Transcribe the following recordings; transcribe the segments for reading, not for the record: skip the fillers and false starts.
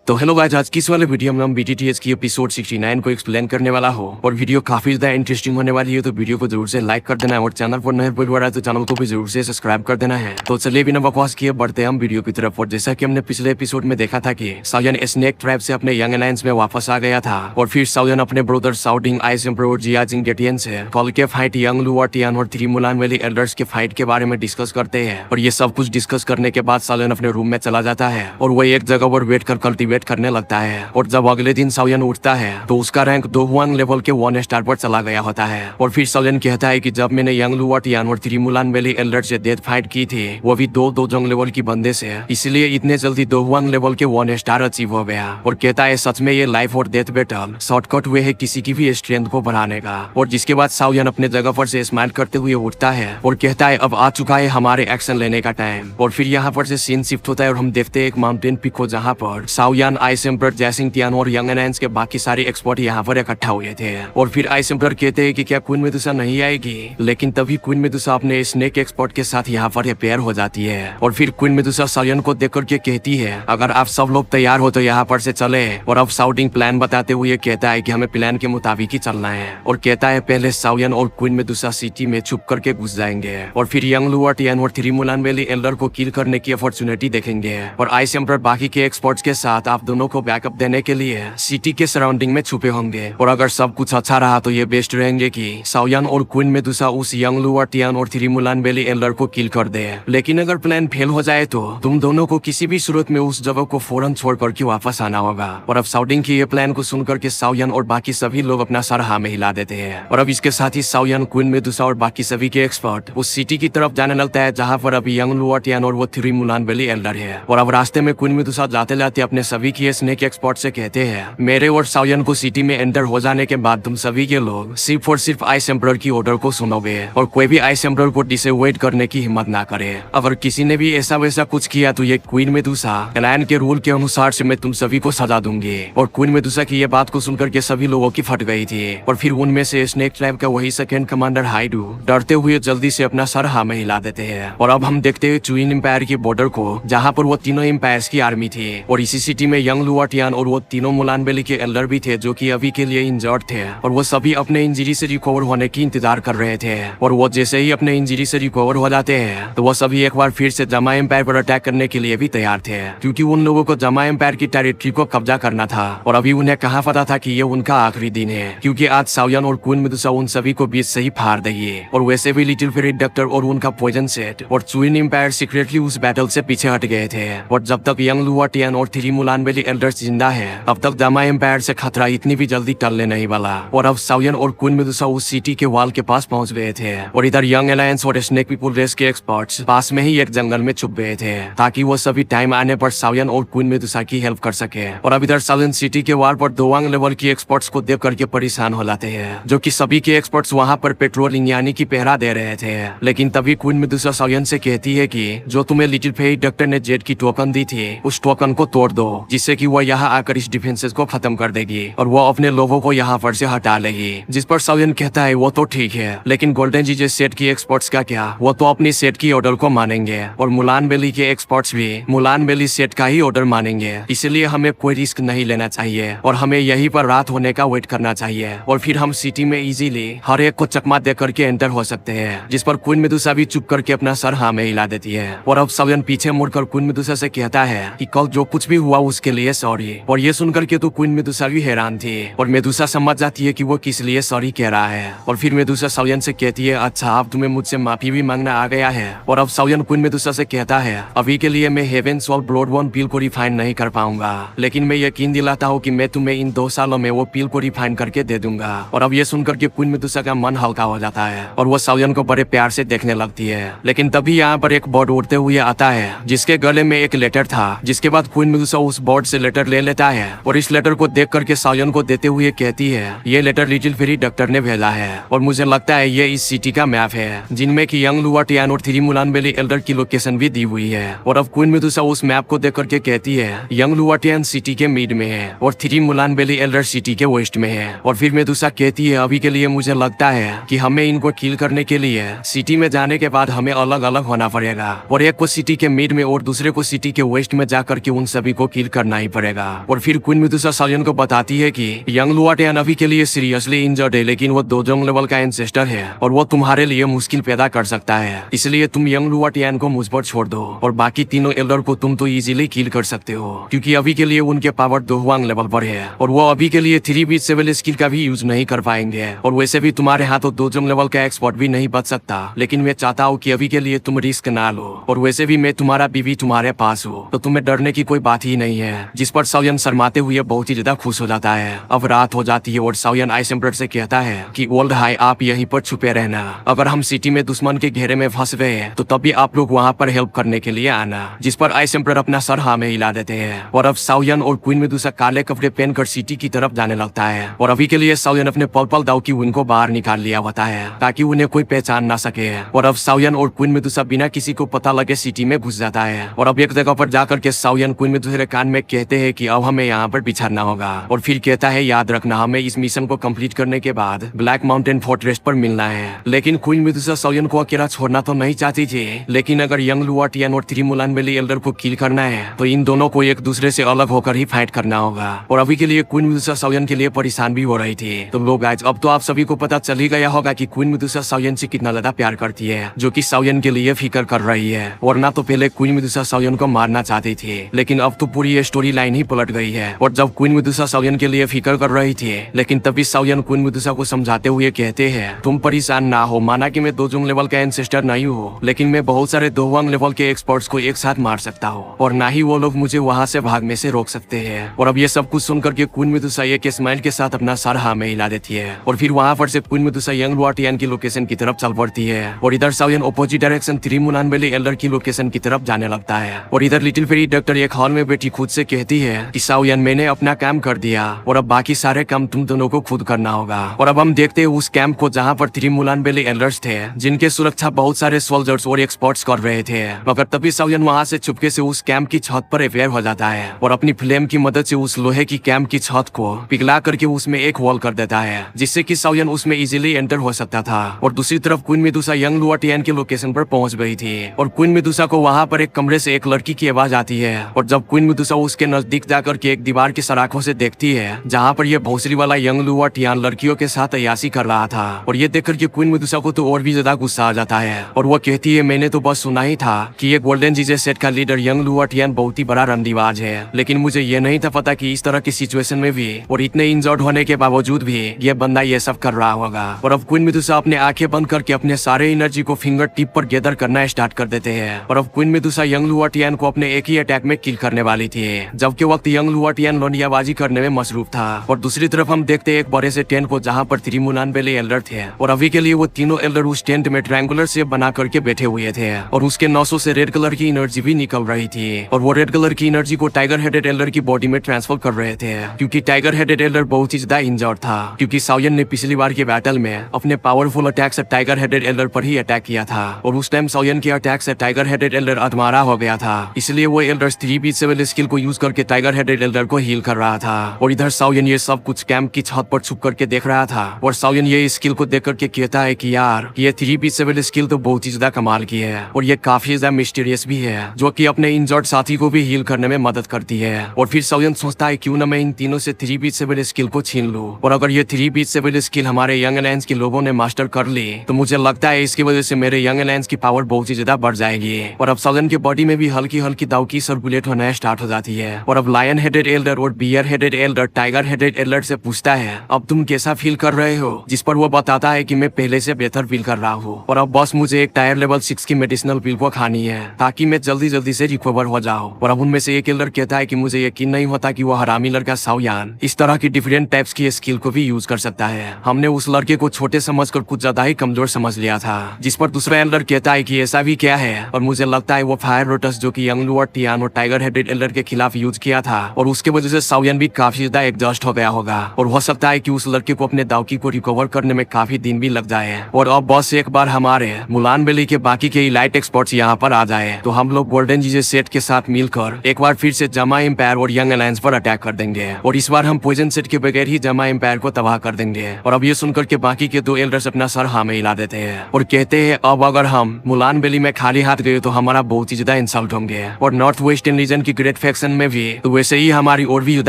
तो hello guys, आज की इस वाले वीडियो में हम BTTS की एपिसोड 69 को एक्सप्लेन करने वाला हो और वीडियो काफी ज्यादा इंटरेस्टिंग होने वाली है। तो वीडियो को जरूर से लाइक कर देना है और चैनल पर नए हो रहा है तो चैनल को भी जरूर से सब्सक्राइब कर देना है। तो चलिए बिना बकवास किए बढ़ते हैं हम वीडियो की तरफ। और जैसा कि हमने पिछले एपिसोड में देखा था कि साउयन स्नेक ट्राइब से अपने यंग अलायंस में वापस आ गया था और फिर साउयन अपने ब्रदर शाओडिंग, आइस एम्परर जियाजिंग गेटियन से कल के फाइट, यंग लुआ टियान और 3 मुलान वैली एल्डर्स के फाइट के बारे में डिस्कस करते हैं। और ये सब कुछ डिस्कस करने के बाद साउयन अपने रूम में चला जाता है और वो एक जगह पर बैठ कर कल्टिवेट करने लगता है। और जब अगले दिन साउयन उठता है तो उसका रैंक 2-1 लेवल के 1 स्टार पर चला गया होता है। और फिर साउयन कहता है कि जब मैंने यंग लुआ टियान और 3 मुलान वैली एल्डर से डेथ फाइट की थी वो भी 2 जंग लेवल की बंदे से, इसलिए इतने जल्दी 2-1 लेवल के 1 स्टार अचीव हो गया। और कहता है सच में ये लाइफ और डेथ बैटल शॉर्टकट वे है किसी की भी स्ट्रेंथ को बढ़ाने का। और जिसके बाद साउयन अपने जगह पर से स्माइल करते हुए उठता है और कहता है अब आ चुका है हमारे एक्शन लेने का टाइम। और फिर यहाँ पर से सीन शिफ्ट होता है और हम देखते हैं एक माउंटेन पिक को जहाँ पर साउयन, आइस एम्परर, जैसिंग टियान और यंग अलायंस के बाकी सारे एक्सपर्ट यहाँ पर इकट्ठा हुए थे। और फिर आइस एम्परर कहते हैं कि क्या क्वीन मेडुसा नहीं आएगी, लेकिन तभी क्वीन मेडुसा अपने स्नेक एक्सपर्ट के साथ यहाँ पर पेयर हो जाती है। और फिर क्वीन मेडुसा साउयन को देख करके कहती है अगर आप सब लोग तैयार हो तो यहाँ पर से चले। और अब शाओडिंग प्लान बताते हुए कहता है कि हमें प्लान के मुताबिक ही चलना है। और कहता है पहले साउयन और क्वीन मेडुसा सिटी में छुप करके घुस जाएंगे और फिर यंग लुआ टियान और 3 मुलान वैली एल्डर को किल करने की अपॉर्चुनिटी देखेंगे। और आइस एम्परर बाकी के एक्सपर्ट्स के साथ आप दोनों को बैकअप देने के लिए सिटी के सराउंडिंग में छुपे होंगे। और अगर सब कुछ अच्छा रहा तो ये बेस्ट रहेंगे कि साउयन और क्वीन मेडुसा उस यंग लुआ टियान और 3 मुलान वैली एल्डर को किल कर दे। लेकिन अगर प्लान फेल हो जाए तो तुम दोनों को किसी भी सूरत में उस जगह को फौरन छोड़ करके वापस आना होगा। और अब शाओडिंग की ये प्लान को सुनकर के साउयन और बाकी सभी लोग अपना सर हाँ में हिला देते हैं। और अब इसके साथ ही साउयन, क्वीन मेडुसा और बाकी सभी के एक्सपर्ट उस सिटी की तरफ जाने लगता है जहाँ पर अभी यंग लुआ टियान और वो 3 मुलान वैली एल्डर है। और अब रास्ते में क्वीन मेडुसा जाते जाते अपने सभी की स्नेक एक्सपर्ट से कहते हैं मेरे और साउयन को सिटी में एंटर हो जाने के बाद तुम सभी के लोग सिर्फ और सिर्फ आइस एम्परर की ऑर्डर को सुनोगे और कोई भी आइस एम्परर को डिसअवॉइड करने की हिम्मत ना करे। अगर किसी ने भी ऐसा वैसा कुछ किया तो ये क्वीन मेडुसा एलायन के रूल के अनुसार से मैं तुम सभी को सजा दूंगी। और क्वीन मेडुसा की ये बात को सुनकर के सभी लोगों की फट गई थी। और फिर उनमें से स्नेक ट्राइब का वही सेकंड कमांडर हाइडू डरते हुए जल्दी से अपना सर हाँ में हिला देते हैं। और अब हम देखते हैं चुइन एम्पायर की बॉर्डर को जहाँ पर वो तीनों एम्पायर्स की आर्मी थी। और इसी सिटी में यंग लुआ टियान और वो तीनों मुलान वैली के एल्डर भी थे जो कि अभी के लिए इंजर्ड थे। और वो सभी अपने इंजरी से रिकवर होने की इंतजार कर रहे थे। और वो जैसे ही अपने इंजरी से रिकवर हो जाते हैं तो वो सभी एक बार फिर से जमा एम्पायर पर अटैक करने के लिए भी तैयार थे, क्योंकि उन लोगों को जमा एम्पायर की टेरिटरी को कब्जा करना था। और अभी उन्हें कहाँ पता था कि ये उनका आखिरी दिन है, क्योंकि आज साउयन और क्वीन मेडुसा उन सभी को बीच से ही फाड़ देगी। और वैसे भी लिटिल फेरी डॉक्टर और उनका पॉइजन सेट और चुइन एम्पायर सीक्रेटली उस बैटल से पीछे हट गए थे। और जब तक यंग लुआ टियान और 3 मुलान वैली एल्डर्स जिंदा है तब तक जमा एम्पायर से खतरा इतनी भी जल्दी टलने नहीं वाला। और अब साउयन और क्वीन मेडुसा उस सिटी के वॉल के पास पहुंच गए थे। और इधर यंग अलायंस और स्नेक पीपल रेस के एक्सपर्ट्स पास में ही एक जंगल में छुप गए थे ताकि वो सभी टाइम आने पर साउयन और क्वीन मेडुसा की हेल्प कर सके। और अब इधर साउयन सिटी के वॉल पर 2 लेवल की एक्सपर्ट्स को देख करके परेशान हो जाते हैं, जो कि सभी के एक्सपर्ट्स वहां पर पेट्रोलिंग यानी कि पहरा दे रहे थे। लेकिन तभी क्वीन मेडुसा साउयन से कहती है कि जो तुम्हें लिटिल फेरी डॉक्टर ने जेड की टोकन दी थी उस टोकन को तोड़ दो, जिससे कि वो यहाँ आकर इस डिफेंसेस को खत्म कर देगी और वो अपने लोगों को यहाँ पर से हटा लेगी। जिस पर साउयन कहता है वो तो ठीक है, लेकिन गोल्डन जीजे सेट की एक्सपर्ट्स का क्या, वो तो अपनी सेट की ऑर्डर को मानेंगे और मुलान वैली के एक्सपर्ट्स भी मुलान वैली सेट का ही ऑर्डर मानेंगे। इसलिए हमें कोई रिस्क नहीं लेना चाहिए और हमें यहीं पर रात होने का वेट करना चाहिए और फिर हम सिटी में इजीली हर एक को चकमा दे करके एंटर हो सकते हैं। जिस पर क्वीन मेडुसा भी चुप करके अपना सर हाँ में हिला देती है। और अब साउयन पीछे मुड़कर क्वीन मेडुसा से कहता है कि कल जो कुछ भी हुआ उसके लिए सॉरी। और ये सुनकर के तो क्वीन मेडुसा भी हैरान थी और मेडुसा समझ जाती है कि वो किस लिए सॉरी कह रहा है। और फिर मेडुसा साउयन से कहती है अच्छा अब तुम्हें मुझसे माफी भी मांगना आ गया है। और अब साउयन क्वीन मेडुसा से कहता है अभी के लिए मैं हेवन सॉल्ट ब्लडबोर्न पिल को रिफाइन नहीं कर पाऊंगा, लेकिन मैं यकीन दिलाता हूँ कि मैं तुम्हें इन 2 सालों में वो पिल को रिफाइन करके दे दूंगा। और अब ये सुनकर के क्वीन मेडुसा का मन हल्का हो जाता है और वो साउयन को बड़े प्यार से देखने लगती है। लेकिन तभी यहाँ पर एक बर्ड उड़ते हुए आता है जिसके गले में एक लेटर था। जिसके बाद क्वीन मेडुसा उस बर्ड से लेटर ले लेता है और इस लेटर को देख करके साउयन को देते हुए कहती है ये लेटर लिटिल फेरी डॉक्टर ने भेजा है और मुझे लगता है ये इस सिटी का मैप है जिनमें की यंग लुआ टियान और 3 मुलान वैली एल्डर की लोकेशन भी दी हुई है। और अब क्वीन मेडुसा उस मैप को देख करके कहती है यंग लुआ टियान सिटी के मिड में है और 3 मुलान वैली एल्डर सिटी के वेस्ट में है। और फिर मेडुसा कहती है अभी के लिए मुझे लगता है कि हमें इनको किल करने के लिए सिटी में जाने के बाद हमें अलग अलग होना पड़ेगा और एक को सिटी के मिड में और दूसरे को सिटी के वेस्ट में जाकर के उन सभी को किल करना ही पड़ेगा। और फिर क्वीन मेडुसा सालियन को बताती है कि यंग लुआ टियान अभी के लिए सीरियसली इंजर्ड है, लेकिन वो दोजोंग लेवल का एंसेस्टर है और वो तुम्हारे लिए मुश्किल पैदा कर सकता है, इसलिए तुम यंग लुआ टियान को मुझ पर छोड़ दो और बाकी तीनों एल्डर को तुम तो इजीली किल कर सकते हो, क्योंकि अभी के लिए उनके पावर दोहुआंग लेवल पर है और वो अभी के लिए 3-7 स्किल का भी यूज नहीं कर पाएंगे। और वैसे भी तुम्हारे हाथों दोजोंग लेवल का एक्सपर्ट भी नहीं बच सकता, लेकिन मैं चाहता हूँ कि अभी के लिए तुम रिस्क ना लो। और वैसे भी मैं तुम्हारा बीवी तुम्हारे पास हो, तो तुम्हें डरने की कोई बात ही नहीं है। जिस पर साओयन शर्माते हुए बहुत ही ज्यादा खुश हो जाता है। अब रात हो जाती है और साओयन आइस एम्परर से कहता है कि ओल्ड हाई आप यहीं पर छुपे रहना, अगर हम सिटी में दुश्मन के घेरे में फंस गए तो तभी आप लोग वहाँ पर हेल्प करने के लिए आना। जिस पर आइस एम्परर अपना सर हाँ में हिला देते हैं और अब साओयन और क्वीन मेडुसा काले कपड़े पहनकर सिटी की तरफ जाने लगता है। और अभी के लिए साओयन अपने पर्पल दाव की विंग को बाहर निकाल लिया होता है ताकि उन्हें कोई पहचान ना सके। और अब साओयन और क्वीन मेडुसा बिना किसी को पता लगे सिटी में घुस जाता है। और अब एक जगह पर जाकर के साओयन क्वीन मेडुसा के कान में कहते हैं कि अब हमें यहाँ पर बिछड़ना होगा। और फिर कहता है याद रखना हमें इस मिशन को कंप्लीट करने के बाद ब्लैक माउंटेन फोर्ट्रेस पर मिलना है। लेकिन क्वीन मेडुसा साओयन को अकेला छोड़ना तो नहीं चाहती थी, लेकिन अगर यंग लुआ टियान और 3 मुलान बेली एल्डर को किल करना है तो इन दोनों को एक दूसरे से अलग होकर ही फाइट करना होगा। और अभी के लिए क्वीन मेडुसा साओयन के लिए परेशान भी हो रही थी। तो लोग गाइस अब तो आप सभी को पता चल ही गया होगा कि क्वीन मेडुसा साओयन से कितना ज्यादा प्यार करती है, जो कि साओयन के लिए फिक्र कर रही है। और ना तो पहले क्वीन मेडुसा साओयन को मारना चाहती थी, लेकिन अब तो पूरी स्टोरी लाइन ही पलट गई है। और जब क्वीन मेडुसा साओयन के लिए फिक्र कर रही थी, लेकिन तभी साओयन क्वीन मेडुसा को समझाते हुए कहते हैं तुम परेशान ना हो, माना कि मैं दोजोंग लेवल का एंसेस्टर नहीं हूँ, लेकिन मैं बहुत सारे दोहुआंग लेवल के एक्सपर्ट्स को एक साथ मार सकता हूँ और ना ही वो लोग मुझे वहाँ से भागने से रोक सकते हैं। और अब ये सब कुछ सुनकर के क्वीन मेडुसा एक स्माइल के साथ अपना सर हाँ में हिला देती है। और फिर वहाँ पर से क्वीन मेडुसा यंग लुआ टियान की लोकेशन की तरफ चल पड़ती है और इधर साओयन अपोजिट डायरेक्शन 3 मुलान बेली एल्डर की लोकेशन की तरफ जाने लगता है। और इधर लिटिल फेरी डॉक्टर एक हॉल में बैठी खुद से कहती है कि साओयन मैंने अपना काम कर दिया और अब बाकी सारे काम तुम दोनों को खुद करना होगा। और अब हम देखते हैं उस कैंप को जहाँ पर 3 मुलान बेली एल्डर्स थे, जिनके सुरक्षा बहुत सारे सोल्जर्स और एक्सपर्ट्स कर रहे थे। मगर तभी साओयन वहाँ से चुपके से उस कैंप की छत पर अवेयर हो जाता है और अपनी फ्लेम की मदद से उस लोहे की कैंप की छत को पिघला करके उसमें एक वॉल कर देता है, जिससे कि साओयन उसमें इजीली एंटर हो सकता था। और दूसरी तरफ क्वीन मेडुसा यंग लुआ टियान के लोकेशन पर पहुंच गई थी और क्वीन मेडुसा को वहाँ पर एक कमरे से एक लड़की की आवाज आती है। और जब क्वीन मेडुसा उसके नजदीक जाकर के एक दीवार की सराखों से देखती है जहाँ पर यह भोसरी वाला यंग लुआ टियान लड़कियों के साथ अय्याशी कर रहा था, और ये देखकर के क्वीन मेडुसा को तो और भी ज्यादा गुस्सा आ जाता है और वो कहती है मैंने तो बस सुना ही था कि ये गोल्डन जीजे सेट का लीडर यंग लुआ टियान बहुत ही बड़ा रंडीबाज है, लेकिन मुझे ये नहीं था पता कि इस तरह की सिचुएशन में भी और इतने इंजर्ड होने के बावजूद भी ये बंदा ये सब कर रहा होगा। और अब क्वीन मेडुसा अपने आंखें बंद करके अपने सारे एनर्जी को फिंगर टिप पर गैदर करना स्टार्ट कर देते हैं। और अब क्वीन मेडुसा यंग लुआ टियान को अपने एक ही अटैक में किल करने वाली थी, जबकि वक्त यंग लुआ टियान लोनियाबाजी करने में मसरूफ था। और दूसरी तरफ हम देखते एक बड़े से टेंट को जहाँ पर 3 मुलान बेली एल्डर थे और अभी के लिए वो तीनों एल्डर उस टेंट में ट्रायंगुलर शेप बना करके बैठे हुए थे और उसके नसों से रेड कलर की एनर्जी भी निकल रही थी। और वो रेड कलर की एनर्जी को टाइगर हेडेड एल्डर की बॉडी में ट्रांसफर कर रहे थे, क्योंकि टाइगर हेडेड एल्डर बहुत ही ज्यादा इंजर्ड था, क्योंकि साओयन ने पिछली बार के बैटल में अपने पावरफुल अटैक से टाइगर हेडेड एल्डर पर ही अटैक किया था और उस टाइम साओयन के अटैक से टाइगर हेडेड एल्डर अधमारा हो गया था। इसलिए वो एल्डर 3-7 स्किल को यूज करके टाइगर हेडेड एल्डर को हील कर रहा था। और इधर साओयन ये सब कुछ कैंप की छत पर छुप करके देख रहा था और साओयन ये स्किल को देख करके कहता है कि यार ये 3-7 स्किल तो बहुत ही ज्यादा कमाल की है और ये काफी ज्यादा मिस्टीरियस भी है, जो कि अपने इंजर्ड साथी को भी हील करने में मदद करती है। और फिर साओयन सोचता है क्यों ना मैं इन तीनों से 3-7 स्किल को छीन लूं, और अगर ये 3-7 स्किल हमारे यंग अलायंस के लोगों ने मास्टर कर ली तो मुझे लगता है इसकी वजह से मेरे यंग अलायंस की पावर बहुत ही ज्यादा बढ़ जाएगी। और अब साओयन के बॉडी में भी हल्की हल्की दाव की सर्कुलेट होना स्टार्ट हो जाती है। और अब लायन हेडेड एल्डर और bear headed elder tiger headed elder से पूछता है अब तुम कैसा फील कर रहे हो, जिस पर वो बताता है कि मैं पहले से बेहतर फील कर रहा हूँ और अब बस मुझे एक टायर लेवल 6 की मेडिसिनल पिल को खानी है ताकि मैं जल्दी जल्दी से रिकवर हो जाऊँ। और अब उनमें से एक एल्डर कहता है कि मुझे यकीन नहीं होता कि वो हरामी लड़का साओयन इस तरह की डिफरेंट टाइप्स की स्किल को भी यूज कर सकता है। हमने उस लड़के को छोटे समझकर कुछ ज्यादा ही कमजोर समझ लिया था। जिस पर दूसरा एल्डर कहता है कि ऐसा भी क्या है, और मुझे लगता है वो फायर लोटस जो कि यंग लुआ टियान और टाइगर हेडेड एल्डर के खिलाफ यूज किया था और उसके वजह से साओयन भी काफी ज्यादा एग्जॉस्ट हो गया होगा और हो सकता है कि उस लड़के को अपने दावकी को रिकवर करने में काफी दिन भी लग जाए। और अब बस एक बार हमारे मुलान बेली के बाकी के इलाइट एक्सपर्ट्स यहाँ पर आ जाए तो हम लोग गोल्डन जीजे सेट के साथ मिलकर एक बार फिर से जमा एम्पायर और यंग अलायंस पर अटैक कर देंगे और इस बार हम पॉइजन सेट के बगैर ही जमा एम्पायर को तबाह कर देंगे। और अब ये सुनकर के बाकी के 2 एल्डर्स अपना सर हाँ में हिला देते हैं और कहते हैं अब अगर हम मुलान बेली में खाली हाथ गए तो हमारा बहुत ही ज्यादा इंसल्ट होंगे और नॉर्थ वेस्टर्न रीजन की ग्रेट फैक्शन एक्शन में भी, तो वैसे ही हमारी और भी युद्ध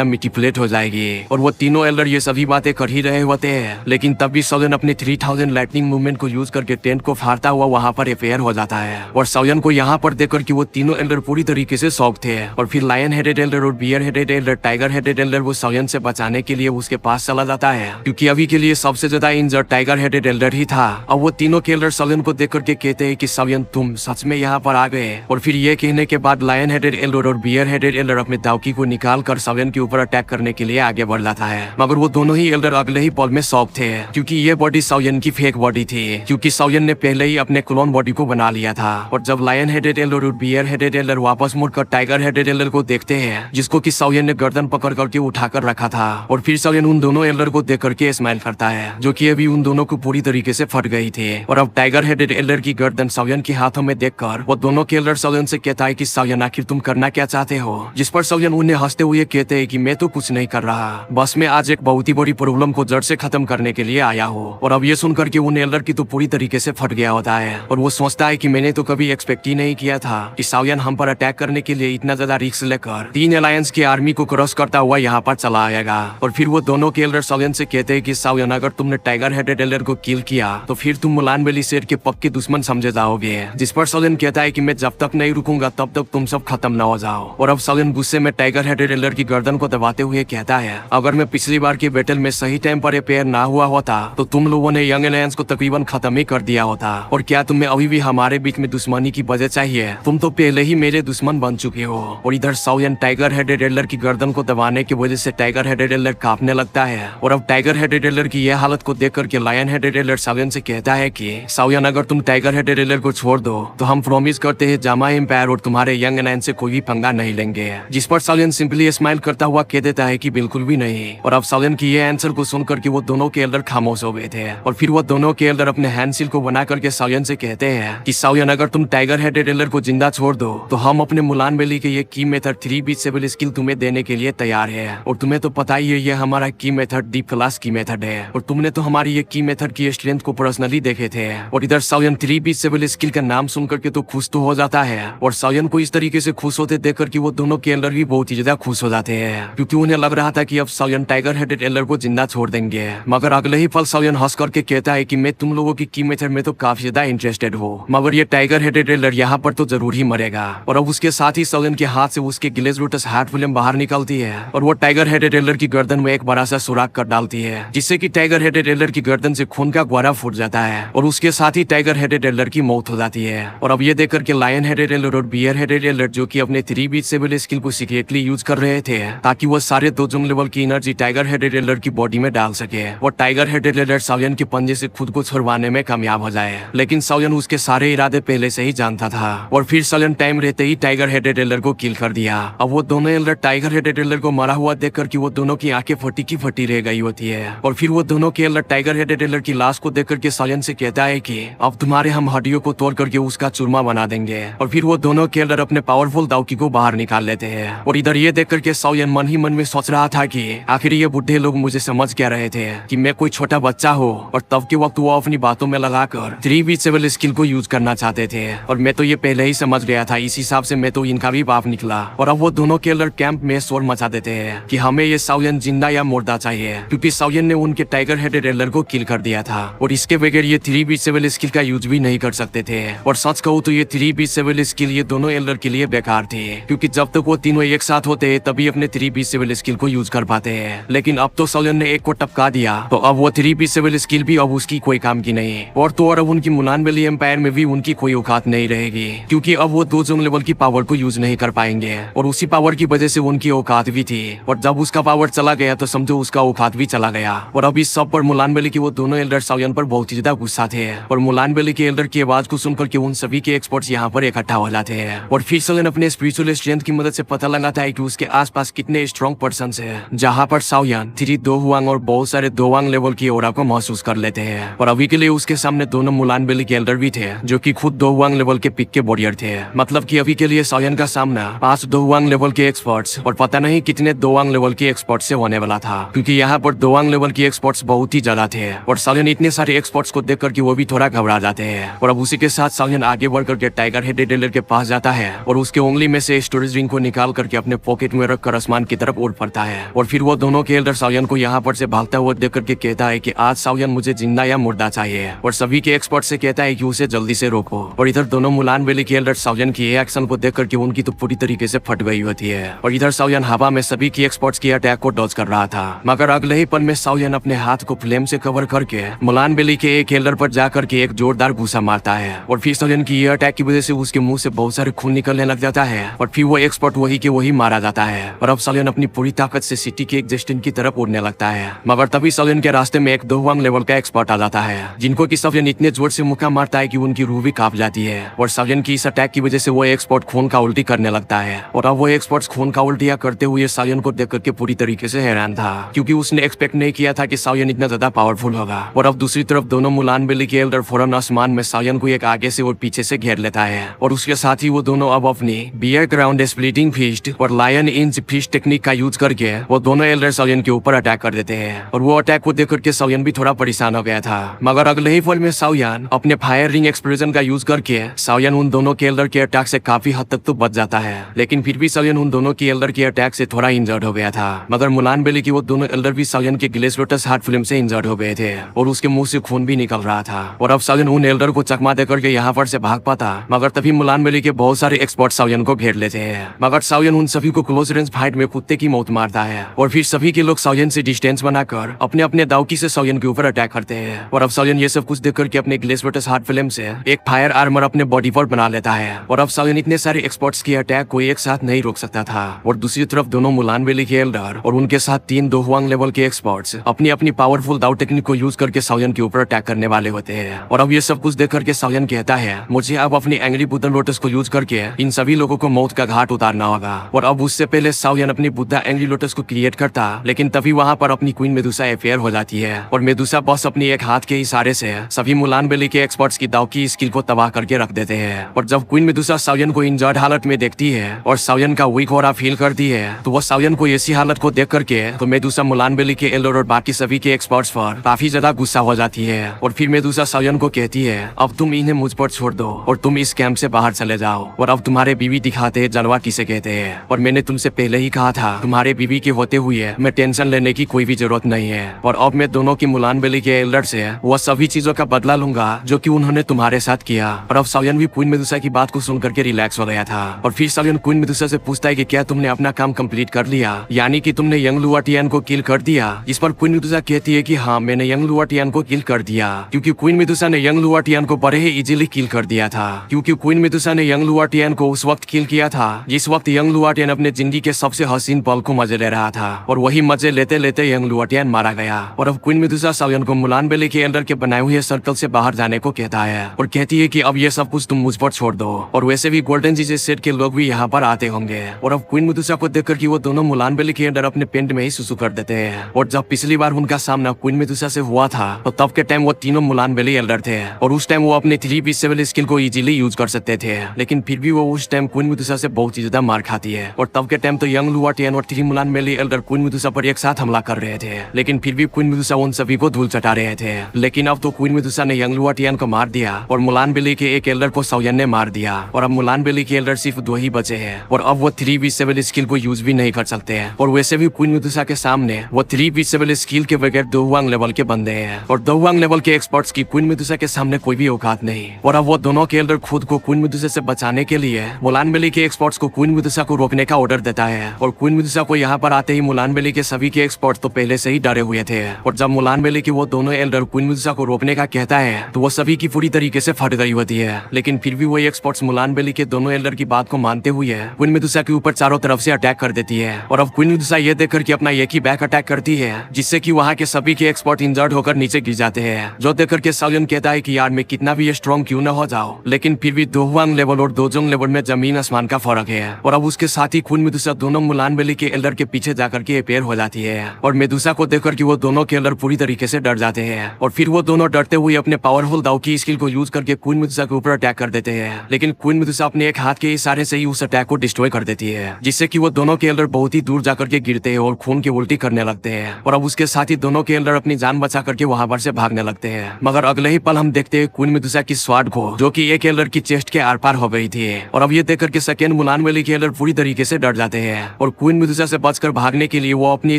मिटिपुलेट हो जाएगी। और वो तीनों एल्डर ये सभी बातें कर ही रहे होते हैं, लेकिन तब भी साउयन अपने 3000 लाइटनिंग मूवमेंट को यूज करके टेंट को फाड़ता हुआ वहाँ पर अपेयर हो जाता है। और साउयन को यहाँ पर देखकर कि वो तीनों एल्डर पूरी तरीके से शॉक थे। और फिर लायन हेडेड एल्डर और bear headed elder, tiger headed elder वो साउयन से बचाने के लिए उसके पास चला जाता है, क्योंकि अभी के लिए सबसे ज्यादा इंजर्ड टाइगर हेडेड एल्डर ही था। और वो तीनों के एल्डर साउयन को देख करके कहते हैं कि साउयन तुम सच में यहाँ पर आ गए। और फिर ये कहने के बाद लायन हेडेड एल्डर और बियर हेडेड एल्डर अपने दावकी को निकाल कर साउयन के ऊपर अटैक करने के लिए आगे बढ़ जाता है। मगर वो दोनों ही एल्डर अगले ही पल में शॉक थे, क्योंकि ये बॉडी साउयन की फेक बॉडी थी, क्योंकि साउयन ने पहले ही अपने क्लोन बॉडी को बना लिया था। और जब लायन हेडेड एल्डर और बियर हेडेड एल्डर वापस मुड़कर टाइगर हेडेड एल्डर को देखते हैं, जिसको कि साउयन ने गर्दन पकड़ करके उठाकर रखा था, और फिर साउयन उन दोनों एल्डर को देख करके स्माइल करता है, जो कि अभी उन दोनों को पूरी तरीके से फट गई थी। और अब टाइगर हेडेड एल्डर की गर्दन साउयन के हाथों में देखकर वो दोनों के एल्डर साउयन से कहता है कि साउयन आखिर तुम करना क्या चाहते हो। जिस पर साउयन उन्हें हंसते हुए कहते हैं कि मैं तो कुछ नहीं कर रहा, बस मैं आज एक बहुत ही बड़ी प्रॉब्लम को जड़ से खत्म करने के लिए आया हूँ। और अब ये सुनकर के उन एल्डर की तो पूरी तरीके से फट गया होता है, और वो सोचता है कि मैंने तो कभी एक्सपेक्ट ही नहीं किया था कि साउयन हम पर अटैक करने के लिए इतना ज्यादा रिस्क लेकर 3 अलायंस की आर्मी को क्रॉस करता हुआ यहाँ पर चला आएगा। और फिर वो दोनों के एल्डर साउयन से कहते हैं कि साउयन अगर तुमने टाइगर हेडेड एल्डर को किल किया तो फिर तुम मुलान वैली शेर के पक्के दुश्मन समझे जाओगे। जिस पर साउयन कहता है कि मैं जब तक नहीं रुकूंगा तब तक तुम सब खत्म न हो जाओ। और अब साउयन गुस्से में टाइगर हेडेड एल्डर की गर्दन को दबाते हुए कहता है, अगर मैं पिछली बार की बैटल में सही टाइम पर अपेयर ना हुआ होता तो तुम लोगों ने यंग अलायंस को तकरीबन खत्म ही कर दिया होता। और क्या तुम्हें अभी भी हमारे बीच में दुश्मनी की वजह चाहिए? तुम तो पहले ही मेरे दुश्मन बन चुके हो। और इधर साउयन टाइगर हेडेड एल्डर की गर्दन को दबाने की वजह से टाइगर हेडेड एल्डर कांपने लगता है। और अब टाइगर हेडेड एल्डर की यह हालत को देख करके लायन हेडेड एल्डर साउयन से कहता है कि साउयन अगर तुम टाइगर हेडेड एल्डर को छोड़ दो तो हम प्रॉमिस करते हैं जामा एम्पायर और तुम्हारे यंग अलायंस से कोई भी पंगा नहीं लेंगे। जिस पर साउयन सिंपली स्माइल करता हुआ कह देता है कि बिल्कुल भी नहीं। और अब साउयन की ये आंसर को सुनकर के वो दोनों के एल्डर खामोश हो गए थे। और फिर वो दोनों के एल्डर अपने हैंडसिल को बना करके साउयन से कहते हैं कि साउयन अगर तुम टाइगर हेडेड एल्डर को जिंदा छोड़ दो तो हम अपने मुलान वैली के ये की मेथड 3-bit स्किल तुम्हें देने के लिए तैयार है। और तुम्हें तो पता ही है ये हमारा की मेथड डीप क्लास की मेथड है, और तुमने तो हमारी ये की मेथड की स्ट्रेंथ को पर्सनली देखे थे। और इधर साउयन 3-bit स्किल का नाम सुनकर के तो खुश तो हो जाता है, और साउयन को इस तरीके से खुश होते देखकर कि वो दोनों के एल्डर भी बहुत ही ज्यादा खुश हो जाते हैं, क्योंकि उन्हें लग रहा था कि अब साउयन टाइगर हेडेड एल्डर को जिंदा छोड़ देंगे। मगर अगले ही पल साउयन हंस करके कहता है कि मैं तुम लोगों की मेथड में तो काफी ज्यादा इंटरेस्टेड हूँ, मगर ये टाइगर हेडेड एल्डर यहाँ पर तो जरूर ही मरेगा। और अब उसके साथ ही साउयन के हाथ से उसके गिलेज रूटस हार्ट फिल्म बाहर निकलती है, और वो टाइगर हेडेड एल्डर की गर्दन में एक बड़ा सा सुराख कर डालती है, जिससे कि टाइगर हेडेड एल्डर की गर्दन से खून का गुआरा फूट जाता है, और उसके साथ ही टाइगर हेडेड एल्डर की मौत हो जाती है। और अब ये देखकर के लायन हेडेड एल्डर और बियर हेडेड एल्डर, जो कि अपने 3-bit स्किल को सीक्रेटली यूज कर रहे थे ताकि वो सारे 2 लेवल की एनर्जी टाइगर हेडेड एल्डर की बॉडी में डाल सके, और टाइगर हेडेड एल्डर साउयन के पंजे से खुद को छुड़वाने में कामयाब हो जाए। लेकिन साउयन उसके सारे इरादे पहले से ही जानता था, और फिर साउयन टाइम रहते ही टाइगर हेडेड एल्डर को किल कर दिया। अब वो दोनों एल्डर टाइगर हेडेड एल्डर को मरा हुआ देखकर कि वो दोनों की आंखें फटी की फटी रह गई होती है। और फिर वो दोनों के एल्डर टाइगर हेडेड एल्डर की लाश को देखकर के साउयन से कहता है कि अब तुम्हारे हम हड्डियों को तोड़ करके उसका चूरमा बना देंगे। और फिर वो दोनों के एल्डर अपने पावरफुल दावकी को बाहर निकाल लेते हैं। और इधर ये देख करके साउयन मन ही मन में सोच रहा था कि आखिर ये बुढ़े लोग मुझे समझ क्या रहे थे कि मैं कोई छोटा बच्चा हूँ, और तब के वक्त वो अपनी बातों में लगाकर 3-bit स्किल को यूज करना चाहते थे, और मैं तो ये पहले ही समझ गया था। इस हिसाब से मैं तो इनका भी बाप निकला। और अब वो दोनों के एल्डर कैंप में शोर मचा देते हैं कि हमें ये साउयन जिंदा या मुर्दा चाहिए, क्योंकि साउयन ने उनके टाइगर हेडेड एल्डर को किल कर दिया था, और इसके बगैर ये 3-bit स्किल का यूज भी नहीं कर सकते थे। और सच कहूँ तो ये 3-bit स्किल ये दोनों एल्डर के लिए बेकार थी, क्योंकि जब तक वो तीनों एक साथ होते हैं तभी अपने 3-bit स्किल को यूज कर पाते हैं। लेकिन अब तो साउयन ने एक को टपका दिया, तो अब वो 3-bit स्किल भी अब उसकी कोई काम की नहीं। और तो और अब उनकी मुलान वैली एम्पायर में भी उनकी कोई औकात नहीं रहेगी, क्योंकि अब वो 2 लेवल की पावर को यूज नहीं कर पाएंगे, और उसी पावर की वजह से उनकी औकात भी थी। और जब उसका पावर चला गया तो समझो उसका औकात भी चला गया। और अब इस सब पर मुलान वैली के वो दोनों एल्डर साउयन पर बहुत ही ज्यादा गुस्सा थे, और मुलान वैली के एल्डर की आवाज को सुनकर के उन सभी के एक्सपर्ट्स यहाँ पर इकट्ठा हो जाते हैं। और फिर साउयन अपने स्पिरिचुअल स्ट्रेंथ की मदद से पता लगाता है कि उसके आसपास कितने स्ट्रॉन्ग पर्सन्स हैं, जहाँ पर साउयन 3 दो हुआंग और बहुत सारे दोवांग लेवल की ओरा को महसूस कर लेते हैं। और अभी के लिए उसके सामने दोनों मुलान वैली के एल्डर भी थे, जो कि खुद 2 हुआंग लेवल के पिक के वॉरियर थे। मतलब कि अभी के लिए साउयन का सामना 5 2 हुआंग लेवल के एक्सपर्ट्स और पता नहीं कितने 2 हुआंग लेवल के एक्सपर्ट्स से होने वाला था, क्योंकि यहाँ पर 2 हुआंग लेवल के एक्सपर्ट्स बहुत ही ज्यादा थे। और साउयन इतने सारे एक्सपर्ट्स को देख करके वो भी थोड़ा घबरा जाते हैं। और अब उसी के साथ साउयन आगे बढ़ करके टाइगर हेडेड एल्डर के पास जाता है, और उसके उंगली में से स्टोरेज रिंग को निकाल करके अपने पॉकेट में रखकर आसमान की तरफ उड़ पड़ता है। और फिर वो दोनों के एल्डर साओयन को यहाँ पर से भागता हुआ देख करके कहता है कि आज साओयन मुझे जिंदा या मुर्दा चाहिए, और सभी के एक्सपर्ट से कहता है कि उसे जल्दी से रोको। और इधर दोनों मुलान वैली के एल्डर साओयन की एक्शन को देख करके उनकी तो पूरी तरीके से फट गई होती है। और इधर साओयन हवा में सभी की एक्सपर्ट्स की अटैक को डॉज कर रहा था, मगर अगले ही पल में साओयन अपने हाथ को फ्लेम से कवर करके मुलान वैली के एक एल्डर पर जाकर के एक जोरदार घुसा मारता है। और फिर साओयन की ये अटैक की वजह से उसके मुंह से बहुत सारे खून निकलने लग जाता है, और फिर वो एक्सपर्ट वही के वही मारा जाता है। और अब साओयन अपनी पूरी ताकत से सिटी के एक जस्टिन की तरफ उड़ने लगता है, मगर तभी साओयन के रास्ते में एक दोवांग लेवल का एक्सपर्ट आ जाता है, जिनको कि साओयन इतने जोर से मुक्का मारता है कि उनकी रूह भी कांप जाती है। और साओयन की इस अटैक की वजह से वो एक्सपर्ट खून का उल्टी करने लगता है। और अब वो एक्सपर्ट खून का उल्टियां करते हुए साओयन को देख करके पूरी तरीके से हैरान था, क्योंकि उसने एक्सपेक्ट नहीं किया था कि साओयन इतना ज्यादा पावरफुल होगा। और अब दूसरी तरफ दोनों मुलान वैली के एल्डर फौरन आसमान में साओयन को एक आगे से और पीछे से घेर लेता है, और उसके साथ ही वो दोनों अब अपनी बियर ग्राउंड स्प्लिटिंग फिस्ट और लायन इंच फिस्ट टेक्निक का यूज करके वो दोनों एल्डर साओयन के ऊपर अटैक कर देते हैं। और वो अटैक को देख करके साओयन भी थोड़ा परेशान हो गया था, मगर अगले ही पल में साओयन अपने फायर रिंग एक्सप्लोजन का यूज करके साओयन उन दोनों के एल्डर के अटैक से काफी हद तक तो बच जाता है। लेकिन फिर भी साओयन उन दोनों की एल्डर के अटैक से थोड़ा इंजर्ड हो गया था, मगर मुलान वैली की वो दोनों एल्डर भी साओयन के ग्लेस लोटस हार्ट फिल्म से इंजर्ड हो गए थे, और उसके मुंह से खून भी निकल रहा था। और अब साओयन उन एल्डर को चकमा देकर के यहाँ पर से भाग पाता, मगर तभी मुलान वैली के बहुत सारे एक्सपर्ट साओयन को घेर लेते हैं, मगर साओयन उन सभी को क्लोज रेंज फाइट में कुत्ते की मौत मारता है। और फिर सभी के लोग साओयन से डिस्टेंस बनाकर अपने अपने दावकी से साओयन के ऊपर अटैक करते हैं। और अब साओयन ये सब कुछ देख करके अपने ग्लेस लोटस हार्ट फिल्म से एक फायर आर्मर अपने बॉडी पर बना लेता है। और अब साओयन इतने सारे एक्सपर्ट्स की अटैक को एक साथ नहीं रोक सकता था। और दूसरी तरफ दोनों मुलान वैली के एल्डर और उनके साथ 3 दोहुआंग लेवल के एक्सपर्ट्स अपनी अपनी पावरफुल दाव टेक्निक को यूज करके साओयन के ऊपर अटैक करने वाले होते हैं। और अब ये सब कुछ देख करके साओयन कहता है, मुझे अब अपनी एंग्री बुद्धा लोटस को यूज करके इन सभी लोगों को मौत का घाट उतारना होगा। और अब उससे पहले साओयन अपनी बुद्धा एंग्री लोटस को क्रिएट करता, लेकिन तभी वहाँ पर अपनी क्वीन मेदुसा अफेयर हो जाती है, और मेदुसा बॉस अपनी एक हाथ के इशारे से सभी मुलान वैली के एक्सपर्ट्स की दाव की स्किल को तबाह करके रख देते हैं। और जब क्वीन मेदुसा साओयन को इंजर्ड हालत में देखती है और साओयन का वीक हो रहा फील करती है, तो वो साओयन को ऐसी हालत को देख करके तो मेदुसा मुलान वैली के एल्डर और बाकी सभी के एक्सपर्ट्स पर काफी ज्यादा गुस्सा हो जाती है। और फिर मेदुसा साओयन को कहती है, अब तुम इन्हें मुझ पर छोड़ दो और तुम इस कैंप से बाहर चले जाओ, और अब तुम्हारे बीवी दिखाते हैं जलवा किसे कहते हैं। और मैंने तुमसे पहले ही कहा था, तुम्हारे बीवी के होते हुए मैं टेंशन लेने की कोई भी जरूरत नहीं है। और अब मैं दोनों की मुलान वैली के एल्डर से वो सभी चीजों का बदला लूंगा जो कि उन्होंने तुम्हारे साथ किया। और अब साओयन भी क्वीन मेदुसा की बात को सुन करके रिलैक्स हो गया था। और फिर साओयन क्वीन मेदुसा से पूछता है कि क्या तुमने अपना काम कंप्लीट कर लिया, यानी कि तुमने यंग लुआटियन को किल कर दिया। इस पर क्वीन मेदुसा कहती है कि हाँ, मैंने यंग लुआटियन को किल कर दिया, क्योंकि क्वीन मेदुसा ने यंग लुआटियन को बड़े ही इजीली किल कर दिया था। क्योंकि क्वीन मेदुसा ने यंग लुआटियन को उस वक्त किल किया था जिस वक्त यंग लुआटियन अपने जिंदगी के सबसे हसीन पल को मजे ले रहा था, और वही मजे लेते लेते यंग लुआटियन मारा गया। और अब क्वीन मेदुसा साओयन को मुलान वैली के एल्डर के बनाए हुए सर्कल से बाहर जाने को कहता है, और कहती है कि अब ये सब कुछ तुम मुझ पर छोड़ दो, और वैसे भी गोल्डन जीजे सेट के लोग भी यहाँ पर आते होंगे। और अब क्वीन मेदुसा को देखकर कि वो दोनों मुलान वैली के एल्डर अपने पेंट में ही सुसु कर देते हैं। और जब पिछली बार उनका सामना क्वीन मेदुसा से हुआ था, तो तब के टाइम वो तीनों मुलान वैली एल्डर थे, और उस टाइम वो अपने 3v7 स्किल को इजीली यूज कर सकते थे। लेकिन फिर भी वो उस टाइम क्वीन मेदुसा से बहुत ही ज्यादा मार खाती है। और तब के टाइम तो यंग लुआटियन और 3 मुलान वैली एल्डर क्वीन मेदुसा पर एक साथ हमला कर रहे थे, लेकिन फिर भी क्वीन मेदुसा उन सभी को धूल चटा रहे थे। लेकिन अब तो क्वीन मेदुसा ने यंग लुआटियन को मार दिया, और मुलान वैली के एक एल्डर को साओयन ने मार दिया, और अब मुलान वैली के एल्डर सिर्फ 2 ही बचे हैं, और अब वो 3v7 स्किल को यूज भी नहीं कर सकते हैं। और वैसे भी क्वीन मेदुसा के सामने वो 3v7 स्किल के बगैर दोहुआंग लेवल के बंदे हैं, और दोहुआंग लेवल के एक्सपर्ट्स की क्वीन मेदुसा के सामने कोई भी औकात नहीं। और अब वो दोनों के एल्डर खुद को क्वीन मेदुसा से बचाने के लिए मुलान वैली के एक्सपर्ट्स को क्वीन मेदुसा को रोकने का ऑर्डर देता है। और क्वीन मेदुसा को यहाँ पर आते ही मुलान वैली के सभी के एक्सपर्ट्स तो पहले से ही डरे हुए थे, और जब मुलान वैली के वो दोनों एल्डर क्वीन मेदुसा को रोकने का कहता है, तो वो सभी की पूरी तरीके से फट गई होती है। लेकिन फिर भी वो एक्सपर्ट्स मुलान वैली के दोनों एल्डर की बात को मानते हुए क्वीन मेदुसा के ऊपर चारों तरफ से अटैक कर देती है। और अब क्वीन मेदुसा ये देख करके अपना एक ही बैक अटैक करती है, जिससे कि वहाँ के सभी के एक्सपर्ट इंजर्ड होकर नीचे गिर जाते हैं। जो देख करके साओयन कहता है कि यार मैं कितना भी स्ट्रॉन्ग क्यों न हो जाओ, लेकिन फिर भी दोहुआंग लेवल और दोजोंग लेवल में जमीन आसमान का फर्क है। और अब उसके साथ ही क्वीन मेदुसा दोनों मुलान वैली के एल्डर के पीछे जाकर के अपेयर हो जाती है, और मेदुसा को देखकर कि वो दोनों के एल्डर पूरी तरीके से डर जाते हैं। और फिर वो दोनों डरते हुए अपने पावरफुल दाव की स्किल को यूज करके क्वीन मेदुसा के ऊपर अटैक कर देते हैं। लेकिन क्वीन मेदुसा अपने एक हाथ के इशारे से ही उस अटैक को डिस्ट्रॉय कर देती है, जिससे कि वो दोनों के एल्डर बहुत ही दूर जाकर के गिरते हैं और खून की उल्टी करने लगते हैं। और अब उसके साथ ही दोनों के एल्डर अपनी जान बचा करके वहां पर से भागने लगते हैं। मगर अगले ही पल हम देखते हैं क्वीन मेदुसा की स्वाड को, जो कि एक एल्डर की चेस्ट के आर पार हो गई थी। और अब ये देख करके सेकेंड मुलान वैली के एल्डर पूरी तरीके से डर जाते हैं और क्वीन मेडुसा से बचकर भागने के लिए वो अपनी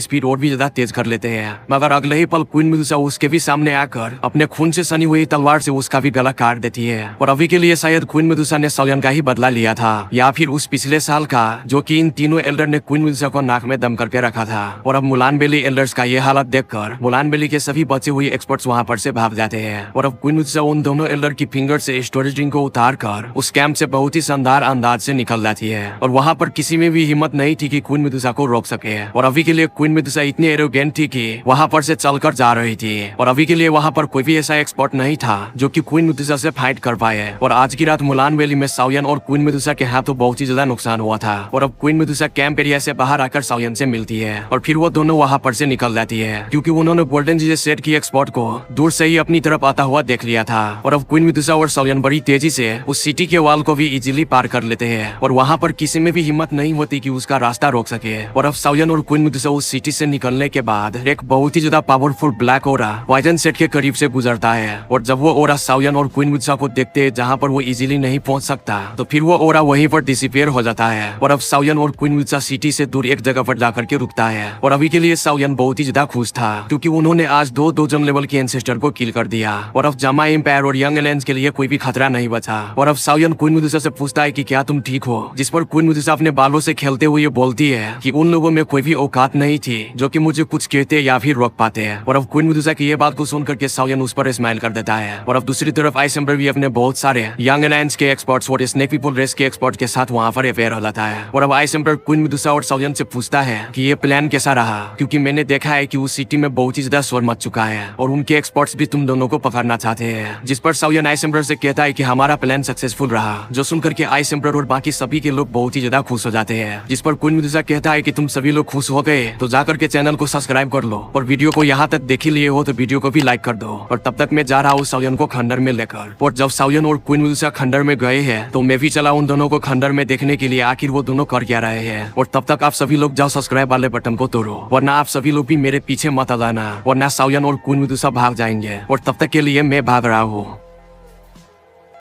स्पीड और भी ज्यादा तेज कर लेते हैं। मगर अगले ही पल क्वीन मेडुसा उसके भी सामने आकर अपने खून से सनी हुई तलवार से उसका भी गला काट देती है। और अभी के लिए शायद क्वीन मेडुसा ने सालियन का ही बदला लिया था, या फिर उस पिछले साल का जो कि इन तीनों एल्डर ने क्वीन मेडुसा को नाक में दम करके रखा था। और अब मुलान बेली एल्डर्स का ये हालत देखकर मुलान बेली के सभी बचे हुए एक्सपर्ट्स वहां पर से भाग जाते हैं। और अब क्वीन मेडुसा उन दोनों एल्डर की फिंगर से स्टोरेज रिंग को उतार कर उस कैंप से बहुत ही शानदार अंदाज से निकल जाती है। और वहां पर किसी में भी हिम्मत नहीं थी कि क्वीन मेडुसा को रोक सके। और अभी के लिए क्वीन मेडुसा इतनी एरोगेंट थी कि वहां पर से चलकर जा रही थी। और अभी के लिए वहां पर कोई भी ऐसा एक्सपर्ट नहीं था जो कि क्वीन मेडुसा से फाइट कर पाए। और आज की रात मुलान वैली में साओयन और क्वीन मेडुसा के हाथों बहुत ही ज्यादा नुकसान हुआ था। और अब क्वीन मेडुसा कैंप एरिया से बाहर आकर साओयन से मिलती है और फिर वो दोनों वहां पर से निकल जाती है, क्योंकि उन्होंने गोल्डन जीजे सेट की एक्सपर्ट को दूर से ही अपनी तरफ आता हुआ देख लिया था। और अब क्वीन मेडुसा और साओयन बड़ी तेजी से उस सिटी के वाल को भी इजीली पार कर लेते हैं और वहां पर किसी में भी हिम्मत नहीं होती कि उसका रास्ता रोक सके। और अब साओयन और क्वीन मेडुसा उस सिटी से निकलने के बाद एक बहुत ही ज्यादा पावरफुल ब्लैक ओरा वाइजन सेट के करीब से गुजरता है। और जब वो ओरा साओयन और क्वीन मेडुसा को देखते हैं जहां पर वो इजीली नहीं पहुंच सकता, तो फिर वो ओरा वहीं पर डिसअपीयर हो जाता है। और अब साओयन और क्वीन मेडुसा सिटी से दूर एक जगह पर जाकर के रुकता है। और अभी के लिए साओयन बहुत ही ज्यादा खुश था, क्योंकि उन्होंने आज दो डोजन लेवल के एंसेस्टर को किल कर दिया। और अब जामा एम्पायर और यंग एलियंस के लिए कोई भी खतरा नहीं बचा। और अब साओयन क्वीन मेडुसा से पूछता है कि क्या तुम ठीक हो, जिस पर क्वीन मेडुसा अपने बालों से खेलते हुए बोलती है कि उन लोगों में कोई भी औकात नहीं थी जो कि मुझे कुछ कहते या फिर रोक पाते हैं। और अब क्वीन मेडुसा की ये बात को सुनकर के साओयन उस पर स्माइल कर देता है। और अब दूसरी तरफ आइस एम्बर भी अपने बहुत सारे यंग एलायंस के एक्सपर्ट्स और स्नेक पीपल रेस के एक्सपर्ट के साथ वहां पर अफेयर हो जाता है। और अब आइस एम्बर क्वीन मेडुसा और साओयन से पूछता है कि ये प्लान कैसा रहा, क्योंकि मैंने देखा है कि उस सिटी में बहुत ही ज्यादा शोर मच चुका है और उनके एक्सपर्ट्स भी तुम दोनों को पकड़ना चाहते हैं। जिस पर साओयन आइस एम्बर से कहता है कि हमारा प्लान सक्सेसफुल रहा, जो सुनकर के आइस एम्बर और बाकी सभी के लोग बहुत ही ज्यादा खुश हो जाते हैं। जिस पर क्वीन मेडुसा कहता है कि तुम सभी लोग खुश हो गए तो जाकर के चैनल को सब्सक्राइब कर लो, और वीडियो को यहाँ तक देख ही लिए हो तो वीडियो को भी लाइक कर दो। और तब तक मैं जा रहा हूँ साओयन को खंडर में लेकर। और जब साओयन और क्वीन मेडुसा खंडर में गए हैं तो मैं भी चला उन दोनों को खंडर में देखने के लिए आखिर वो दोनों कर क्या रहे हैं। और तब तक आप सभी लोग जाओ सब्सक्राइब वाले बटन को तोड़ो, वरना आप सभी लोग भी मेरे पीछे मत आ जाना, वरना साओयन और क्वीन मेडुसा भाग जाएंगे। और तब तक के लिए मैं भाग रहा हूँ।